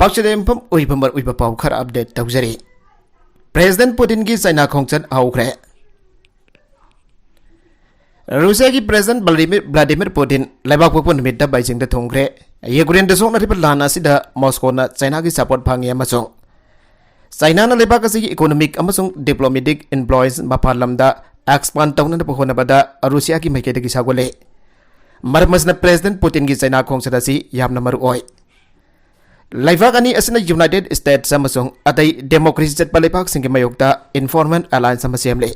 Pakshadempam Uibamar Uibapaukar update Tauxeri. President Putin ki China Khongchat Aukre. Russia ki President Vladimir Putin Lebak Pupun Midda by Jing the Tongre. Ukraine the song Ripple Lana Sida Moscow na China ki support Pangi Amazon. China na Lebakasi economic Amazon diplomatic influence Mapalamda expand Town na Pohonabada Russia ki Makeda ki Sagole. Marmas na President Putin ki China Khongchatasi Yam Namaru Oi. Laifakani asina United States Samsung atay democracy at palipak sing mayokta informant alliance samasyamle.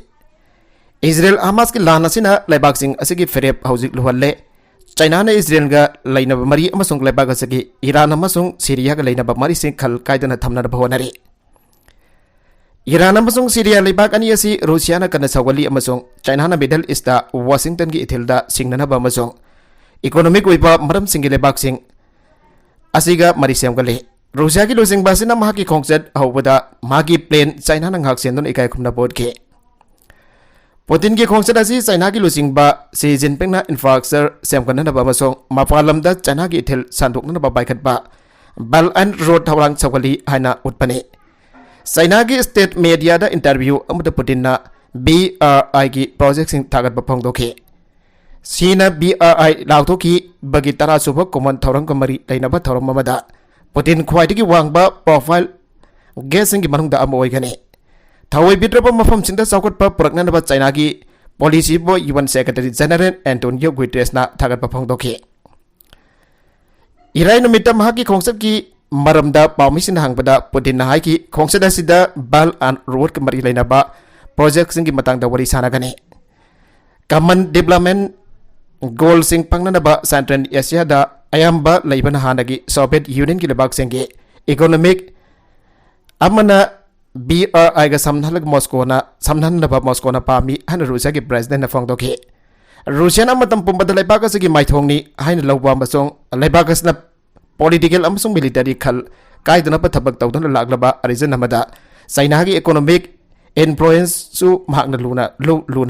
Israel Hamas ki lana sina laibak sing asigi ferep hausik luhalle. China na Israel ga lainab mari amasung laibak asigi Iran amasung Syria ga lainab mari sing khal kaida na thamna na bahonari. Iran amasung Syria laibak ani asi Russia na kana sawali amasung China na Middle East da Washington ki ithilda singna na ba amasung economic wipa maram sing laibak sing Asiga Marisem Gale. Russia ki losing basina mahaki Khongchat Hawada Magi plane China nang hak sendon ikai kumna board ke. Putin ki Khongchat asi China ki losing ba Xi Jinping na infrastructure semkan na ba masong mapalam da China ki ithil sanduk na ba baikat ba Bal and Road Thawang Chawali haina utpane. China ki state media da interview amda Putin na BRI ki project sing tagat ba phongdoke. Sina BRI lautoki bagi tara suba common thorang kamari lainaba thorang mamada Putin khwaidagi wangba profile guessing ki manung da amoy gane thawai bitrapa mafam sinda sakot pa purakna na ba China ki policy bo UN Secretary General Antonio Guterres na thagat pa phongdoke Irai no mitam ha ki Khongchat ki maramda pawmisin hangbada Putin na hai ki Khongchat asida bal and road kamari lainaba project sing ki matang da wari sana gane common development Goal sing pangna ba Central Asia da ayamba laiban hanagi Soviet Union ki lebak singge economic amana BRI ga samnalag Moscow na samnan na ba Moscow na pami han Russia ki president na phongdoke Russia na matam pumbada laibak sa ki maithong ni hain lawba masong laibak na political amasong military khal kaida na pathabak tawdon laglaba reason namada China ki economic influence su mahakna luna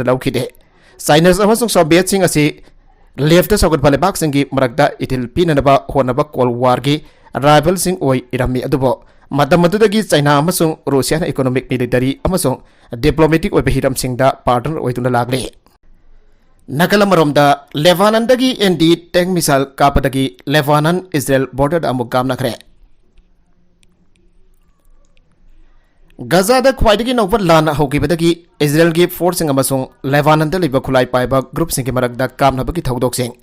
lawkhide China amasong Soviet sing asi left sagot balebak singi maragda itil pinanaba honaba Cold War gi rival sing oi irami adubo madamadu China amasung Russia na economic military amasung diplomatic oi behiram singda partner oi tuna lagle nakalamaromda da Lebanon dagi ND tank missile kapadagi Lebanon Israel border amuk kam nakre Gaza da khwaidagi nokwa lana hokibadagi Israel gi force amasung Lebanon da liba khulai paiba group sing maragda kam nabagi thodok sing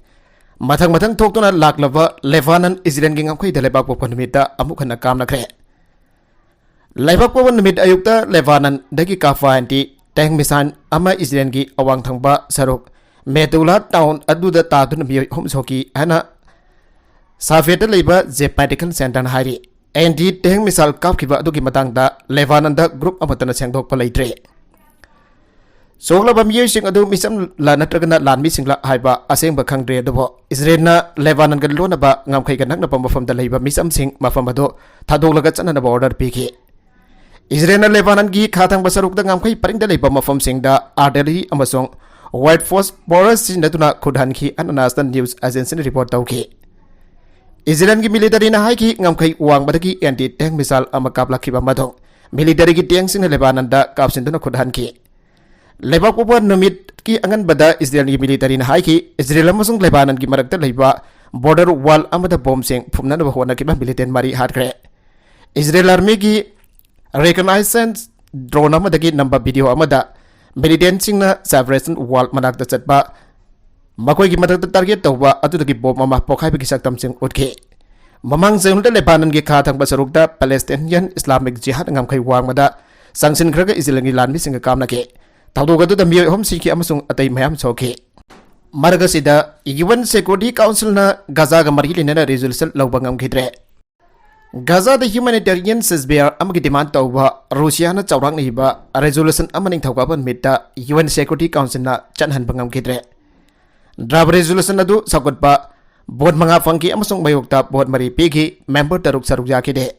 mathang thoktuna laklaba Lebanon Israel gi ngamkhoi da lebak popon nimita amukhana kam nakre lebak popon nimit ayukta Lebanon dagi kafa anti tank missile ama Israel gi awang thangba saruk Metula town aduda tadun mi homsoki ana safeta liba je medical center hari ND teng misal kap kiba du ki matang da Lebanon da group amatana sengdok palai tre sogla bam ye sing adu misam la natragana lan mi singla haiba aseng ba khangdre do Israel na Lebanon ga lona ba ngamkhai ga nakna pam fam da leiba misam sing mafam ado thadok laga chana na border pi ki Israel na Lebanon gi khathang ba saruk da ngamkhai paring da leiba mafam sing da artillery amasong White Force Forest sin datuna khudhan ki National News Agency report tawki Israel ki military na hai ki ngamkhai uang badaki anti tank missile amakap lakhiba madong military ki tank sin Lebanon da kapsin duna khudhan ki lebak popor numit ki angan bada Israel ki military na hai ki Israel amasung Lebanon ki marakta leiba border wall amada bomb sing phumna na hona ki ba militant mari hatkre Israel army ki reconnaissance drone amadagi number video amada militant sing na separation wall manakta chatba Makoi ki matak target tawba atudagi bomb mama pokhai bi saktam sing utke mamang zengda Lebanon gi khathang basarukda Palestinian Islamic Jihad ngamkhai wangmada sangsin khraga Israeli lanmi singa kamna ke tawdoga du dambi hom siki amasung atai mayam choke marga sida UN Security Council na Gaza ga mari lena resolution lawbangam khidre Gaza the humanitarian ceasefire amagi demand tawba Russia na chawrang ni ba resolution amaning thawka ban mitta UN Security Council na chanhan bangam khidre Draft resolution adu sakotpa board mga fangki amasong mayokta board mari pigi member taruk saruk yakide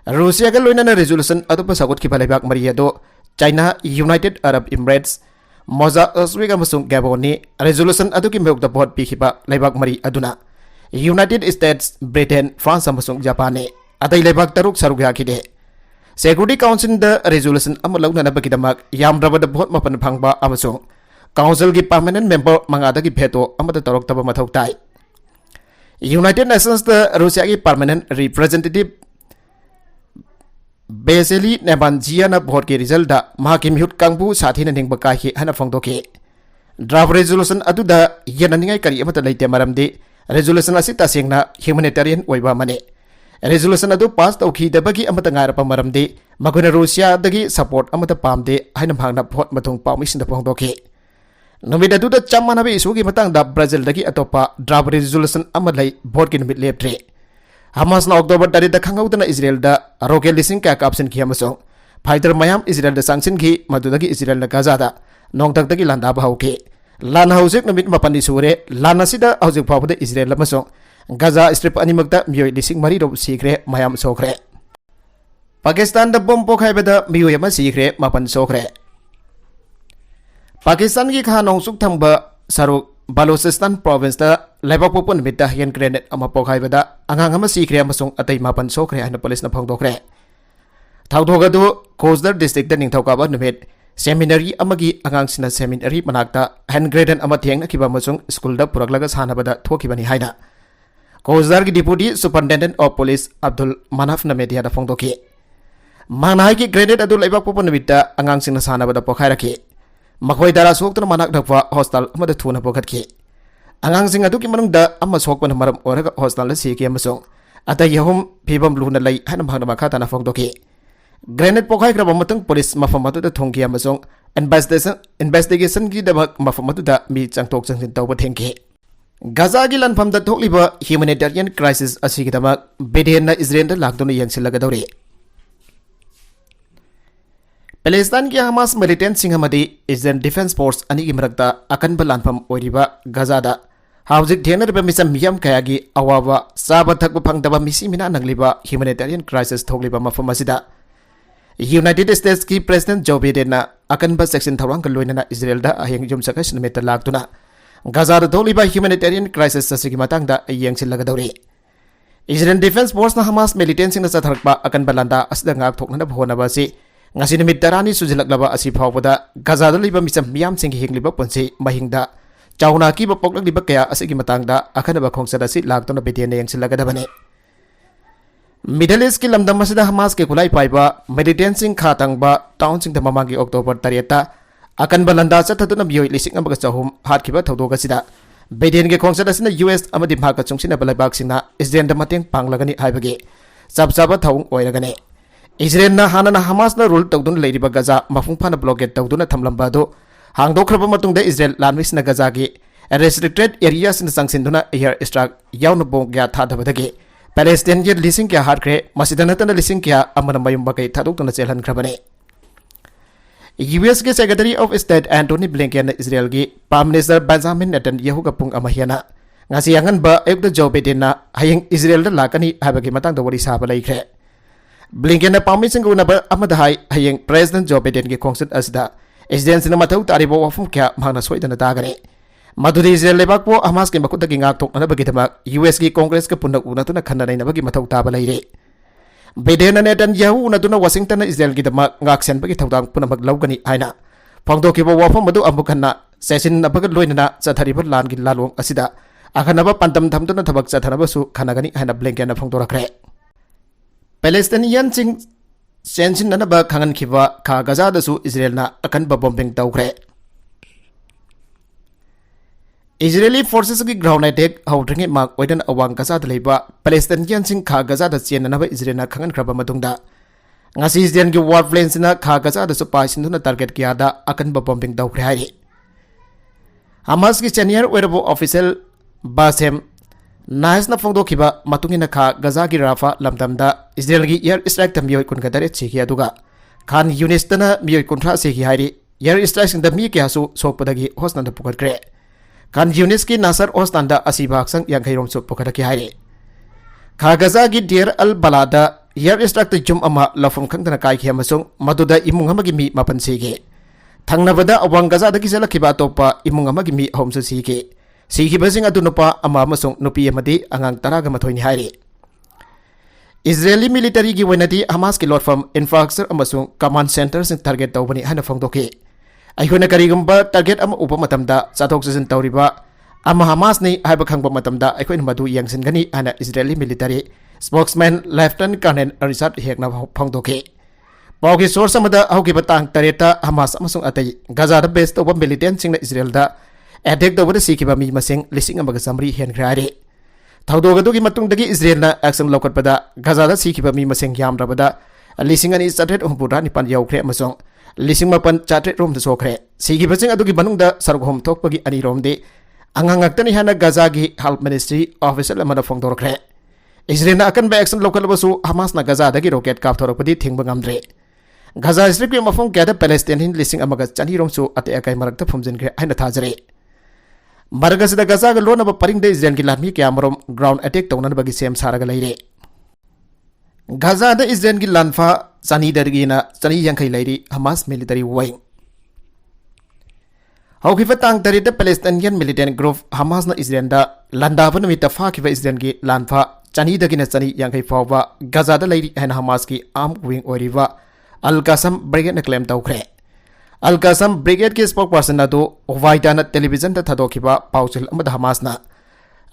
Russia ga loina na resolution adu pa sakot ki balibak mari ado China United Arab Emirates Mozambique amasong Gabon ni resolution adu ki mayokta board pigi pa laibak mari aduna United States Britain France amasong Japan ni अतई लेबाक तरुक सरुक याखिदे Security Council the resolution amalawna na bakidamak yamdrabada vote mapan phangba amasung council gi permanent member mangada gi pheto amata tarok taba mathau tai United Nations the Russia gi permanent representative Basically Nebanjia na vote ki result da mahakim hut kangbu sathi na ningba ka hi hana phangdoke draft resolution adu da yananingai kari amata leite maramdi resolution asi tasengna humanitarian oiba mane resolution adu pass tauki dabagi amata ngar pa maramdi maguna Russia dagi support amata pamde haina phangna vote mathung pawmisin da phangdoke numida du da chamana be isu gi matang da Brazil dagi atopa draft resolution amalai vote ki numit leptre Hamas na October dari da khangau Israel da rocket lising ka kapsen ki amasong fighter mayam Israel da sanction ki madudagi Israel na Gaza da nong tak dagi landa ba hauke lan hausik numit mapandi sure lan asida hausik phawda Israel lamasong Gaza strip animakta miyoi lising mari rob sikre mayam sokre Pakistan da bom pokhai beda miyoi ma sikre mapan sokre Pakistan ki kha nong suk thangba saruk Balochistan province da laibak popon midda hand grenade ama pokhai beda angang ama sikre amasong atai mapan sokre ana police na phangdokre thawdoga du Kozdar district da ningthauka ba numit seminary amagi angang sina seminary manakta hand grenade ama thengna kiba amasong school da puraklaga sana bada thokibani haina Kozdar ki deputy superintendent of police Abdul Manaf na media da phangdoki manai ki grenade adu laibak popon midda angang sina sana bada pokhai rakhi Makhoi dara soktana manak dakwa hostel amada thuna pokhatki angang sing adu ki manung da amma sokpana maram oraga hostel la siki amasong ata yahum phibam luna lai hana bhangna makha tana phangdoki grenade pokhai graba matang police mafam atu da thongki amasong investigation gi da mafam atu da mi changtok changin tawba thengki Gaza gi lanfam da thokliba humanitarian crisis asigi dama beden na Israel da lakdona yangsilaga dawre Palestine ki Hamas militant singamadi Israel Defense Force ani gi marakta akan balanfam oiriba Gaza da hawjik thenar ba misam miyam kaya gi awawa saba thakba phangdaba misi mina nangliba humanitarian crisis thokliba mafam asida United States ki President Joe Biden na akan ba section thawang kaloina na Israel da aheng jum sakas meta laktuna Gaza da thokliba humanitarian crisis asigi matang da yengsilaga dawri Israel Defense Force na Hamas militant sing na satharkba akan balanda asda ngak thokna bhona ba si ngasi numit darani sujilaklaba asi phawbada Gaza da liba misam miyam sing hingliba ponsi mahingda chauna ki ba poklagliba kaya asigi matangda akhanaba khongsada si laktona betiane yangsilaga dabane Middle East ki lamdam masida Hamas ke kulai paiba militant sing khatangba town sing da mamangi October tarieta akan balanda chathatuna miyoi lising ambaga chahum hatkiba thawdoga sida Biden ge khongsada sina US amadi bhaka chungsina balabak sina Israel da mateng panglagani haibage sabsaba thawung oiragane Israel na hana na Hamas na rule tawdun leiriba Gaza mafung phana blockade tawduna thamlamba do hangdokhraba matungda Israel lanwis na Gaza gi restricted areas in sangsinduna air strike yauna bong gya thadabadagi Palestine ge lising kya harkre masidana tana lising kya amana mayum bakai thadokna chelhan khrabane US ge Secretary of State Antony Blinken na Israel gi Prime Minister Benjamin Netanyahu ga pung amahiana ngasi angan ba ayuk da Joe Biden na hayeng Israel da lakani habagi matang da wari saba laikre Blinken na pamising una ba amada hai hayeng President Joe Biden ge khongsit asda Israel sina mathau taribo wafum kya mangna soidana tagare madudi Israel lebak po Hamas ke makut gi ngak thok na bagi thama US gi Congress ke punna una tuna khanna nei na bagi mathau ta ba leire Biden na Netanyahu una tuna Washington na Israel gi dama ngak sen bagi thawdang punna mag lawgani haina phangdo ki bo wafum madu amukhanna session na bagat loina na chathari ba lan gi lalong asida akhana ba pantam thamtuna thabak chathana ba su khanagani haina Blinken na phangdo rakre Palestinian sing sensin na ba khangan khiba kha Gaza da su Israel na akan ba bombing tawkre Israeli forces ki ground attack hawdringe mak oidan awang Gaza da leiba Palestinian sing kha Gaza da chen na ba Israel na khangan khraba matungda ngasi Israel ki warplanes na kha Gaza da su pasin na target kiya da akan ba bombing tawkre hai Hamas ki senior wearable official Basem Nais na phongdo kiba matungina kha Gaza gi Rafa lamdamda Israel gi air strike tam yoi kun gadare chiki aduga Khan Yunis tana miyoi kuntra se gi hairi air strike sing da mi kya su sokpadagi hosna da pukat kre Khan Yunis ki Nasar hosna da asibak sang yang khairom su pukat ki hairi Kha Gaza gi Deir al Balada air strike ta jum ama lafum khang tana kai khia masung maduda imung ama gi mi mapan se gi thangnabada awang Gaza da ki sela kiba topa imung ama gi mi hom su si gi Siki basing adu nupa ama masong nupi amadi angang taraga mathoini hairi Israeli military gi wenadi Hamas ki lotfam infrastructure amasung command center sing target tawbani hana phongdoki aihona karigumba target ama upa matamda chathok chasin tawriba ama Hamas ni haiba khangba matamda aikoin madu yangsin gani hana Israeli military spokesman Lieutenant Colonel Richard Hekna phongdoki pawki source amada hauki batang tareta Hamas amasung atai Gaza da base tawba militant singna Israel da attack tawba sikiba mi masing lising amaga samri hen grari Thaudogadagi matungdagi Israelna action lokatpada Gaza sikiba mi maseng yamrabada lising ani chatret umpura nipan yaukre amasong lising mapan chatret rom da sokre sigibasing adugi banungda sarghom thokpagi ani romde angangakta hana Gaza gi health ministry official amada phongdorkre Israelna akan ba action lokalbasu Hamas na Gaza dagi rocket kap thorokpadi thingba ngamdre Gaza strip gi mafong kada Palestinian lising amaga chani romsu ate akai marakta phumjin gre aina thajare Margasida Gaza ga lona ba paring de Israel ki latmi kya marom ground attack tawnan bagi sem saraga leire Gaza da Israel ki lanfa chani dargina chani yankai leiri Hamas military wing Haukifa tang tari da Palestinian militant group Hamas na Israel da landa ba namita fa kifa Israel ki lanfa chani dagina chani yankai fawba Gaza da leiri han Hamas ki arm wing oriwa Al-Qassam brigade na claim tawkre Al-Qassam brigade ki spokesperson na do Ovaidana television ta thadokhiba pauchil amada Hamas na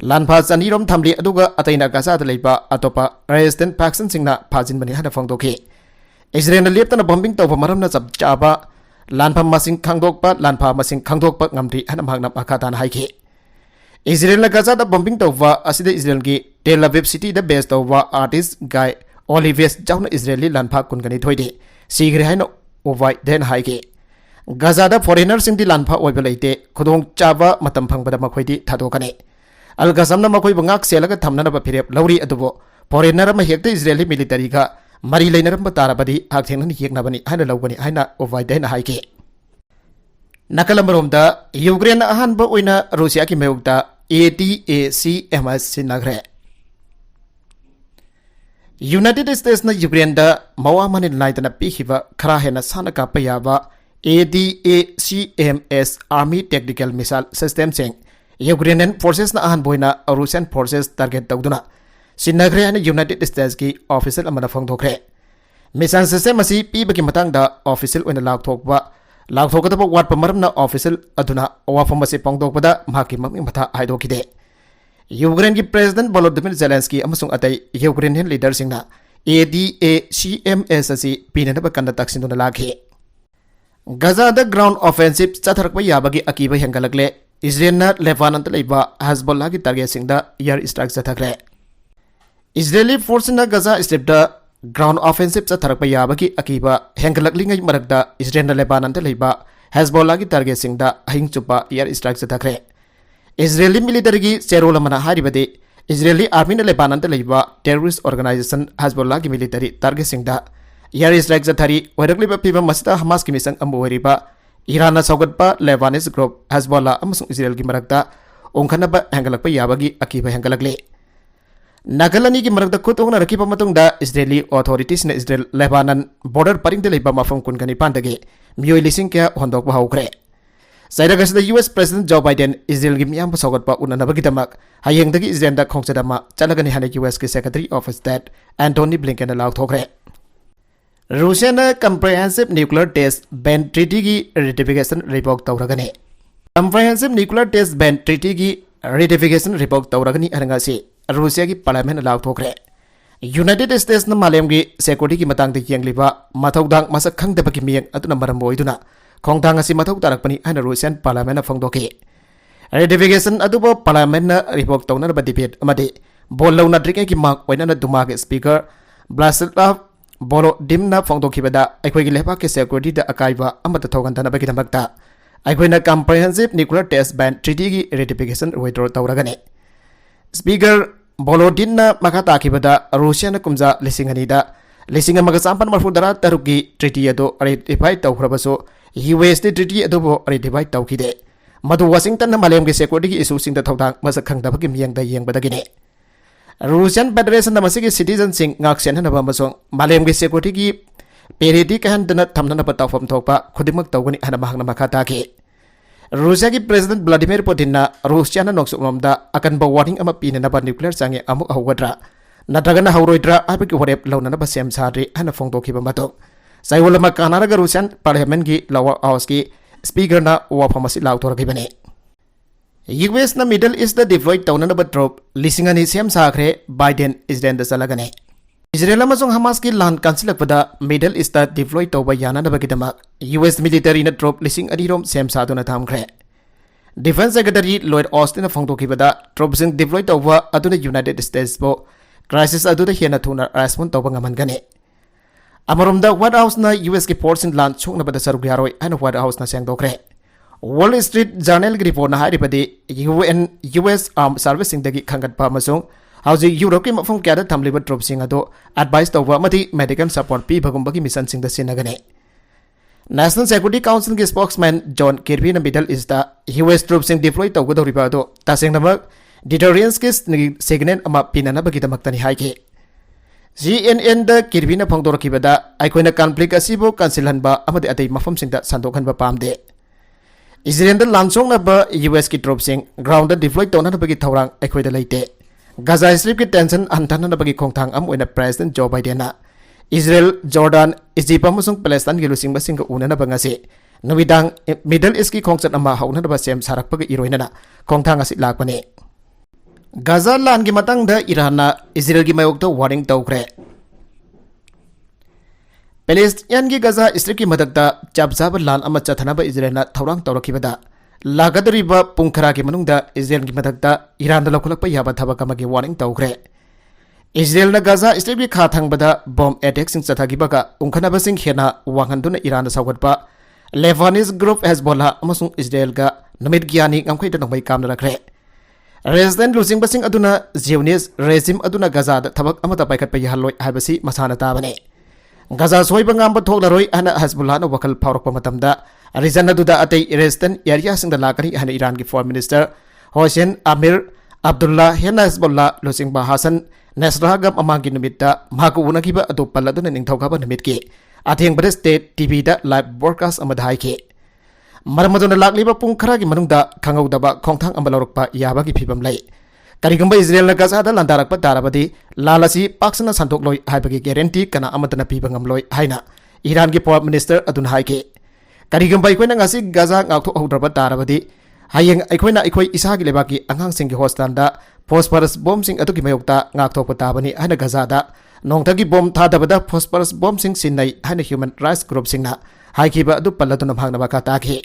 lanpha chani rom thamli aduga ataina Gaza da leiba atopa resistant faction singna phajin bani hana phongdokhi Israel na leptana bombing tawba maram na chap chaba lanpha masing khangdokpa lanpha masing khangdokpa ngamri hana magna akhatan haiki Israel na Gaza da bombing tawba asida Israel ki Tel Aviv city da base tawba artist guy Olivier jauna Israeli lanpha kungani thoide sigre haino ovai den haiki Gaza da foreigner sing di lanpha oiba leite khudong chaba matam phangbada makhoi di thadokane Al-Qassam na makhoi bangak selaga thamna na ba phirep lauri adubo foreigner ma hekte Israeli military ga mari leinaram ba tarabadi haktheng ni yekna bani haina lawbani haina ovai den haike Nakalamrom da Ukraine ahan ba oina Russia ki meyukta ATACMS sinagre United States na Ukraine da mawamani naitana pikhiba khara hena sana ka payaba ADACMS Army Tactical Missile System sing Ukrainian forces na ahan boina Russian forces target tawduna sinagre ana United States ki official amana phongdokre missile system asi pibagi matang da official oina lakthokba watpa maramna official aduna Wafam asi phongdokpada maki mami matha haidokide Ukraine ki President Volodymyr Zelensky amasung atai Ukrainian leader singna ADACMS asi pinana ba kanda taksinduna lakhi Gaza da ground offensive chatharakpa yabagi akiba hengalakle Israel na Lebanon ta leiba Hezbollah ki target singda air strike chathakre Israeli force na Gaza strip da ground offensive chatharakpa yabagi akiba hengalaklingai marakda Israel na Lebanon ta leiba Hezbollah ki target singda ahing chupa air strike chathakre Israeli military ki cherola mana haribade Israeli army na Lebanon ta leiba terrorist organization Hezbollah ki military target singda air strike chathari oirakliba piba masita Hamas ki mission amwariba Iran na saugatpa Lebanese group Hezbollah amasung Israel ki marakta ongkhanaba hengalakpa yabagi akiba hengalakle Nagalani ki marakta khutongna rakiba matungda Israeli authorities na Israel Lebanon border paringde leiba mafam kungani pandage miyoi lising kya hondokba haukre Sairagasida US President Joe Biden Israel ki miyam saugatpa unanabagi tamak hayengdagi Israel da khongchadama chalagani hane US ki Secretary of State Antony Blinken law thokre Russia na comprehensive nuclear test ban treaty ki ratification revoke tawragane comprehensive nuclear test ban treaty ki ratification revoke tawragani arangasi Russia ki parliament law thokre United States na malem gi security ki matang de yengliba mathaudang masak khangdaba ki miyang atuna maram boiduna khongdang asi mathau tarakpani ana Russian parliament na phongdoki ratification adubo parliament na revoke tawna ba debate amade bollo na drike ki mark oina na dumag speaker Blaslav Bolo dimna phongdokhibada aikhoigi lepa ke security da akaiba amata thogantana bagi damakta aikhoina comprehensive nuclear test ban treaty ki ratification withdraw tawragane speaker Bolodinna makata khibada Russia na kumja lisingani da lisinga magasampan marfudara tarugi treaty ado ratify tawkhrabaso US treaty ado ratify tawkhide madu Washington na malem ke security ki issue sing da thodang masak khangda bagi miyang da yengbadagine Russian Federation na masigi citizen sing ngak sen na bamasong malem gi security gi peridi kan dana thamna na patawfam thokpa khudimak tawgani hana mahang na makata ke Russia ki President Vladimir Putin na Russia na noksuk nomda akan ba warning ama pina na ba nuclear change amuk hawadra नत्रगना हौरोइद्रा हाइबकी वरेप लौननबा सेम साद्रि हाना फोंदोखिबा मतों साइवलमा कानारगा रुसियन पार्लियामेंट की लोअर हाउस की स्पीकर ना वाफम असि लाउथोरखिबने यूएस ना मिडल ईस्ट डिप्लॉय तौननबा ट्रोप लिसिंगनी सेम साखरे बाइडेन इजराइल दा चलगने इजराइल अमसों हमास की लान कांसिलकपदा मिडल ईस्ट डिप्लॉय तौबा यानानबगिदमक यूएस मिलिटरी ना ट्रोप लिसिंग अनिरोम सेम सादुना थामखरे डिफेंस सेक्रेटरी लॉयड ऑस्टिन फोंदोखिबदा ट्रोपसिंग डिप्लॉय तौबा अदुना यूनाइटेड स्टेट्स बो क्राइसिस अदुदा हेना थुना रेस्पॉन्ड तौबा ngमनगने अमरोमदा व्हाइट हाउस ना यूएस की फोर्स इन लान छोकनबदा सरुक यारोय हाना व्हाइट हाउस ना सेंगदोखरे वर्ल्ड स्ट्रीट जर्नल की रिपोर्ट ना हारिबदी यूएन यूएस आर्म सर्विसिंग दगी खंगतपा अमसों हाउजी यूरोप की मफम क्यादा थमलिबा ट्रोपसिंग अदो एडवाइस तौबा अमदी मेडिकल सपोर्ट पीबगुंबगी मिशन सिंग द सिनगने नेशनल सिक्योरिटी काउंसिल की स्पोक्समैन जॉन किर्बी ना मिडल ईस्ट यूएस ट्रोपसिंग डिप्लॉय तौगदौरिबा अदो तसेंगनमक डिटरेंस के सिग्नल अमा पिननबगिदमक्तनी हाइके CNN द किर्बीना फोंदोरखिबदा आइकोइना कॉन्फ्लिक्ट असिबो कांसिलहनबा अमदि अतै मफमसिंगदा संदोखनबा पामदे इजराइल द लांचोंगनबा यूएस की ट्रोपसिंग ग्राउंड डिप्लॉय तौननबगी थौरांग आइकोइदा लेते गाजा स्ट्रिप की टेंशन हंथननबगी खोंथांग अम ओइना President Joe Biden Israel Jordan Egypt अमसुंग पैलेस्टाइन की लुसिंगबसिंग उननबा ngasi नुमिदांग मिडल ईस्ट की खोंचत अमा हौननबा सेम सारकपगी इरोइनना खोंथांग असि लाकपने गाजा लान की मतंग द ईरान इजराइल की मायोक तो वार्निंग तौखरे पैलेस्टाइन की गाजा स्ट्रिप की मदकता चाबजाब लान अमा चथनबा इजराइल थौरांग तौरखिबदा लागदरिबा पुंखरा की मनुंगदा इजराइल की मदकता ईरान द लखलकपा याबा थबक अमगी वार्निंग तौखरे इजराइल न गाजा स्ट्रिप की खा थंगबदा बॉम्ब अटैक सिंग चथागिबगा उंखनबसिंग हेना वांगहनदुना ईरान सौगतपा लेबानीज ग्रुप हेजबोला अमसुंग इजराइल का नमित गियानी ngमखै नंगबै कामनरखरे रेजिडेंट लुसिंगबसिंग अदुना जियोनिस रेजिम अदुना गाजा द थबक अमता पाइखतपा यहलोय हाइबसि मसाना ताबने गाजा सोइबा ngamba थोकलरोय हना हजबुल्लाह न वकल फावरकपा मतमदा रीजन अदुदा अतै रेजिडेंट एरिया सिंग द लाकनी हना ईरान की फॉरेन मिनिस्टर होसेन आमिर अब्दुल्ला हेना हजबुल्लाह लुसिंगबा हसन नेसरागम अमांगी नुमित्ता माकु उनकिबा अदो पल्लदुना निंगथौखाबा नुमितकी अथेंगबदा स्टेट टीवी दा लाइव ब्रॉडकास्ट अमदाइके मरमदुना लाकलिबा पुंग खरागी मनुंगदा खंगौदबा खोंथांग अमा लौरकपा याबागी फिबम लै करिगुंबा इजराइल न गाजादा लांदारकपा ताराबदी लालासी पाक्सना संतोकलोय हाइबगी गारंटी कना अमतना पीबा ngमलोय हाइना ईरान की फॉरेन मिनिस्टर अदुना हाइके करिगुंबा इकोइना ngasi गाजा ngakthok हौद्रबा ताराबदी हायेंग अखोइना अखोइ इसागी लेबाकी अंगांसिंग हॉस्टलदा फॉस्फरस बॉम्ब सिंग अदुगी मयोक्ता ngakthokpa ताबनी हाइना गाजादा नोंथगी बॉम्ब थादबदा फॉस्फरस बॉम्ब सिंग सिन्नै हाइना ह्यूमन राइट्स ग्रुप सिंगना हाइकिबा अदु पल्लदुना भागनबा का ताखि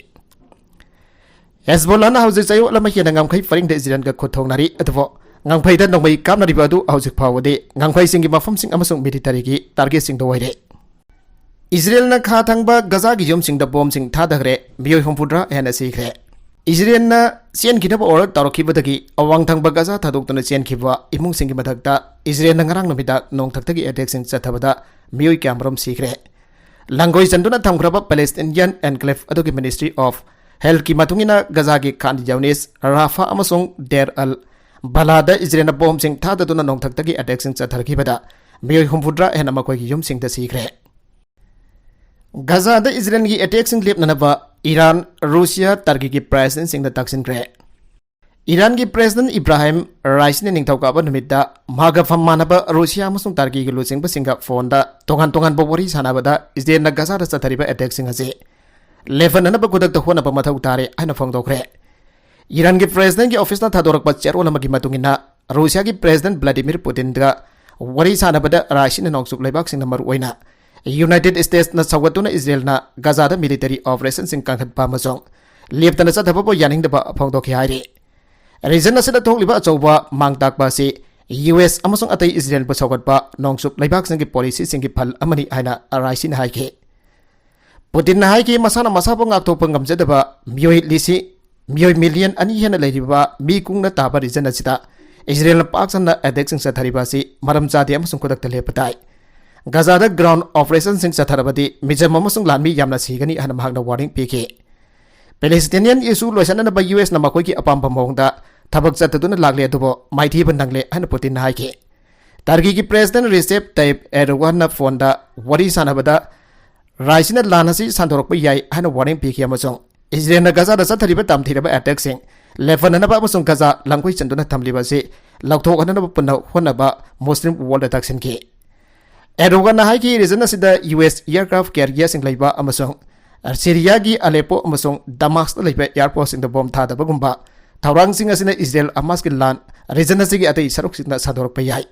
हेजबोला ना हौजिक चायो लमा हेना ngमखै फरिंग द इजराइल गा खुथौनारी अदुबो ngमखैदा नोंमै कामनारिबा अदु हौजिक फावदे ngमखै सिंगी मफम सिंग अमसुंग मिलिटरी की टारगेट सिंग द वैरे इजराइल ना खा थंगबा गाजा की युम सिंग द बॉम्ब सिंग थादगरे मियोय हुमफुद्रा हेना सिखरे इजराइल ना चेन खिनबा ऑर्डर तौरखिबदगी अवांग थंगबा गाजा थादोक्तुना चेन खिबा इमुंग सिंगी मथक्ता इजराइल ना ngarang नुमिदा नोंथक्तगी अटैक सिंग चथबदा मियोय क्यामरम सिखरे लंगोय चंदुना थंगख्रबा पैलेस्टाइनियन एनक्लेव अदुगी मिनिस्ट्री ऑफ हेल्थ की मतुंगिना गाजा की खान जौनिस राफा अमसुंग डेर अल बलादा इजराइल ना बॉम्ब सिंग थाददुना नोंथक्तगी अटैक सिंग चथरखिबदा मियोय हुमफुद्रा हेना मखोयगी युम सिंग द सिखरे गाजा द इजराइल की अटैक सिंग लेपननबा ईरान रूसिया टर्की की प्रेसिडेंट सिंग द तक्सिनख्रे ईरान की प्रेसिडेंट इब्राहिम राइसिने निंगथौकाबा नुमित्ता मागा फम्मानबा रूसिया अमसुंग टर्की की लुसिंगबा सिंगा फोनदा तोंगान तोंगान बोवरी सानाबदा इजराइल ना गाजा द चथरिबा अटैक सिंग असे लेफननबा खुदक होनबा मथौ तारे हाइना फोंदोखरे ईरान की प्रेसिडेंट की ऑफिस ना थादोरकबा चेरोल अमगी मतुंगिना रूसिया की प्रेसिडेंट व्लादिमीर पुतिन दा वरी सानाबदा राइसिने नोंसुक लेबाक सिंग नंबर ओइना यूनाइटेड स्टेट्स न सौगतुना इजराइल ना गाजा द मिलिटरी ऑपरेशन सिंग कांखतपा मसों लेप्तना चथबबो यानिंगदबा फोंदोखि हाइरे रीजन असिदा थोकलिबा अचौबा मांगताकपा से यूएस अमसुंग अतै इजराइल बो सौगतपा नोंसुक लेबाक सिंग की पॉलिसी सिंग की फल अमनि हाइना राइसिन हाइके पुतिन हाइके मसाना मसाबो ngakthokpa ngamjadaba मियोय मिलियन अनि हेना लेरिबा मी कुंगना ताबा रीजन असिदा इजराइल ना पाक्सना अटैक सिंग चथरिबासी मरम चादे अमसुंग खुदकता लेपताई गाजा द ग्राउंड ऑपरेशन सिंग चथरबदी मिजम अमसुंग लानमी यामना सिगनी हना भागना वार्निंग पीके पैलेस्टाइनियन इशू लोइसननबा यूएस ना मखोय की अपाम्बा मौंगदा थबक चतदुना लागले अदुबो माइथीब नंगले हना पुतिन हाइके टर्की की प्रेसिडेंट रिसेप ताइप एर्डोगान ना फोनदा वरी सानबदा राइसिना लानसी सांदोरकपा याय हना वार्निंग पीके अमसुंग इजराइल ना गाजा द चथरिबा तामथिरबा अटैक सिंग लेफननबा अमसुंग गाजा लंगखोय चंदुना थमलिबासी ꯂꯧꯊꯣꯛꯍꯟꯅꯕ ꯄꯨꯟꯅ ꯍꯣꯠꯅꯕ ꯃꯨꯁꯂꯤꯝ ꯋꯥꯔꯜꯗ ꯇꯛꯁꯤꯟꯈꯤ एडोगन हाइकी रीजन असिदा यूएस एयरक्राफ्ट कैरियर सिंग लैबा अमसों सीरिया की अलेपो अमसों दमास्क लैबा एयरपोर्ट सिंग बॉम्ब थादबगुंबा थौरांग सिंग असिना इजराइल अमास की लान रीजन असिगी अतै सरुक सिंगना सादोरप याई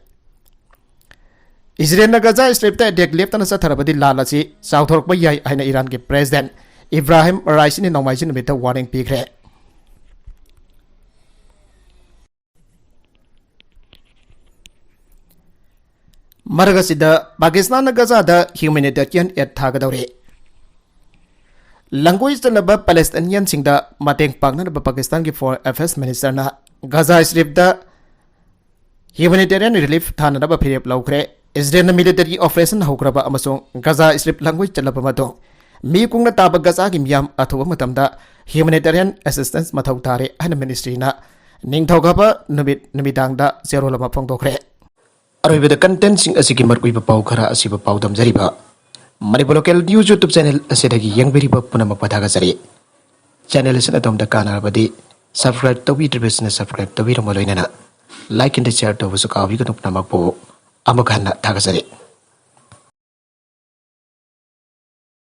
इजराइल गजा स्ट्रिप्ट अटैक लेफ्टना सथरबदी लान असि साउथोरप याई हाइना ईरान के प्रेसिडेंट इब्राहिम राइसिनी नौमाइसिन मित वार्निंग पीखरे मरगसिदा पाकिस्तान गजादा ह्यूमैनिटेरियन एड थागदौरे लंगोई चलब पैलेस्टाइनियन सिंगदा मतेंग पांगनब पाकिस्तान की फॉरेन अफेयर्स मिनिस्टर ना गजा स्ट्रिप्ट ह्यूमैनिटेरियन रिलीफ थानब फिरेप लौखरे इजराइल मिलिटरी ऑपरेशन हौग्रब अमसों गजा स्ट्रिप्ट लंगोई चलब मतो मी कुंगना ताब गजा की मियाम अथुब मतमदा ह्यूमैनिटेरियन असिस्टेंस मथौ तारे हन मिनिस्ट्री ना निंगथौगब नुमिदांगदा जेरोलमा फोंदोखरे अरोइबद कंटेंट सिंग असिगी मरकुइब पाउ खरा असिब पाउ दमजरिबा Manipur local news YouTube channel असिदगी यंगबेरिबा पुनमक पथागजरि चैनल असिन अदोमदा कानारबदी सब्सक्राइब तौबिद्रिबसना सब्सक्राइब तौबिरम लोइनना लाइक एंड शेयर तौबसु काविगनुक नमकपो अमखाना थागजरि